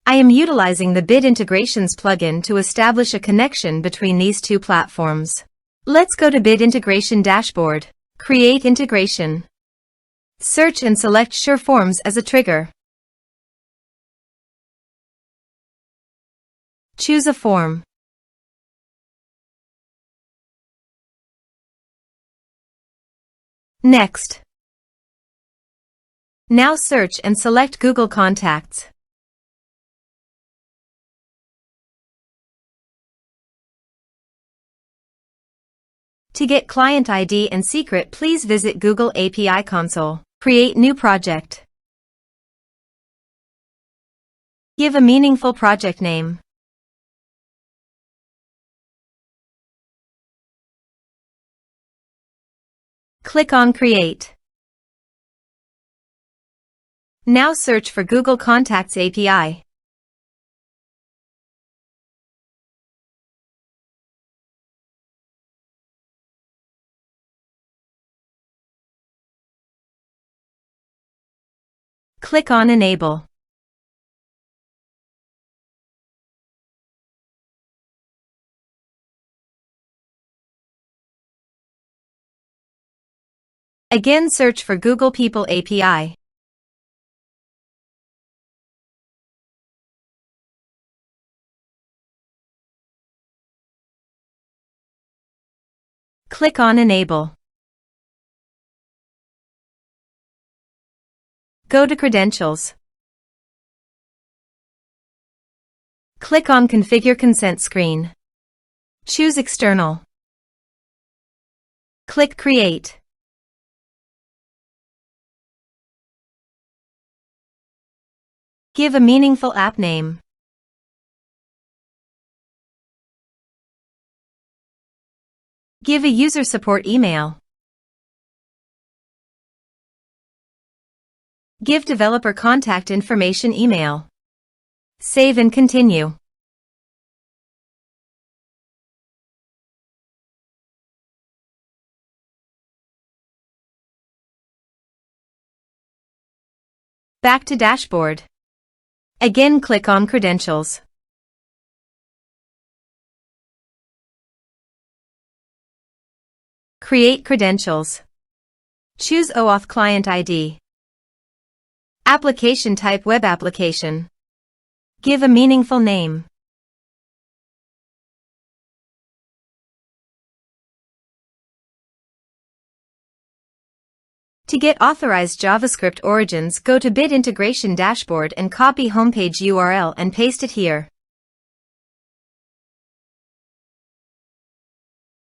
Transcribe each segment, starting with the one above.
I am utilizing the Bit Integrations plugin to establish a connection between these two platforms. Let's go to Bit Integration Dashboard. Create integration. Search and select SureForms as a trigger. Choose a form. Next. Now search and select Google Contacts. To get client ID and secret, please visit Google API Console. Create new project. Give a meaningful project name. Click on Create. Now search for Google Contacts API. Click on Enable. Again, search for Google People API. Click on Enable. Go to Credentials. Click on Configure Consent screen. Choose External. Click Create. Give a meaningful app name. Give a user support email. Give developer contact information email. Save and continue. Back to Dashboard. Again, click on Credentials. Create credentials. Choose OAuth Client ID. Application type Web application. Give a meaningful name. To get authorized JavaScript origins, go to Bit Integration Dashboard and copy homepage URL and paste it here.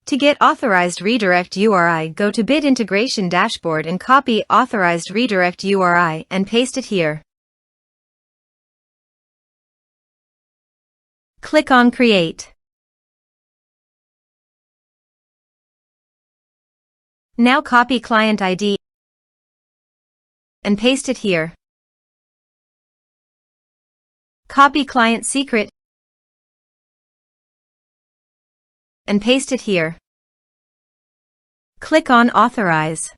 To get authorized redirect URI, go to Bit Integration Dashboard and copy authorized redirect URI and paste it here. Click on Create. Now copy client ID and paste it here. Copy client secret and paste it here. Click on Authorize.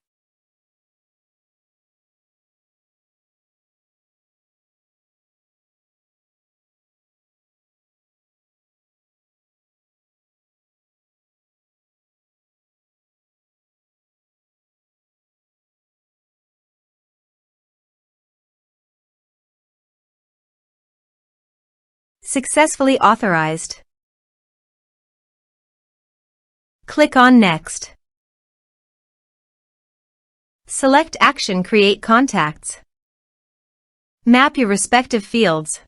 Successfully authorized. Click on Next. Select Action Create Contacts. Map your respective fields.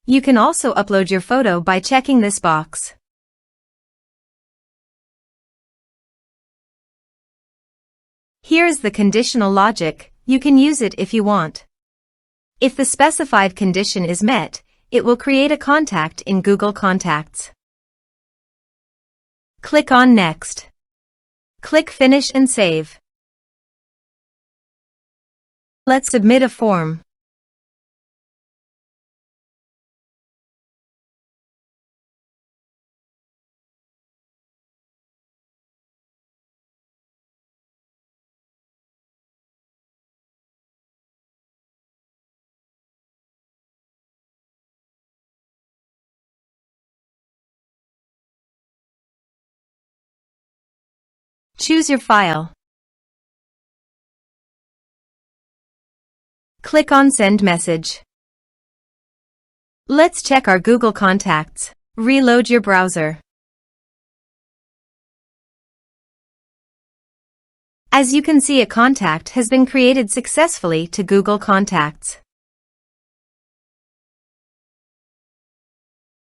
You can also upload your photo by checking this box. Here is the conditional logic. You can use it if you want. If the specified condition is met, it will create a contact in Google Contacts. Click on Next. Click Finish and Save. Let's submit a form. Choose your file. Click on Send Message. Let's check our Google Contacts. Reload your browser. As you can see, a contact has been created successfully to Google Contacts.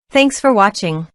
Thanks for watching.